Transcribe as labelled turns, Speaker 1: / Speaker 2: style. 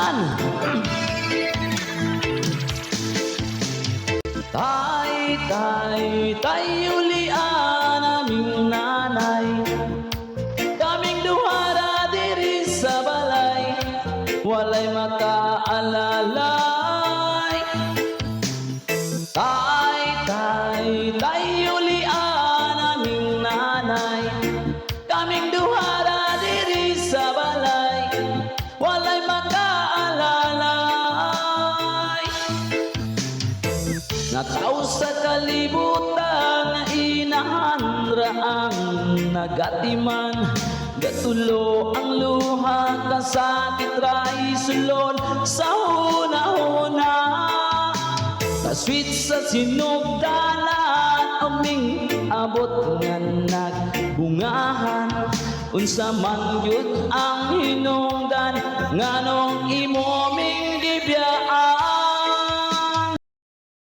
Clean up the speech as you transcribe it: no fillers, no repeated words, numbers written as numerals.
Speaker 1: man. Tay, tay, tay, ulian aming nanay, kaming duhara diri sa balay, walay makaalalay. Tay, tay, tay, ulian aming nanay, kaming duhara diri sa balay, walay makaalalay. Nataw sa kalibutan, inahanra ang nagatiman, gatulo ang luha, kasakit ra isulod sa huna-huna. Kasweet sa sinugdanan, aming abot nga nagbungahan, unsa man yun ang hinungdan, nganong imo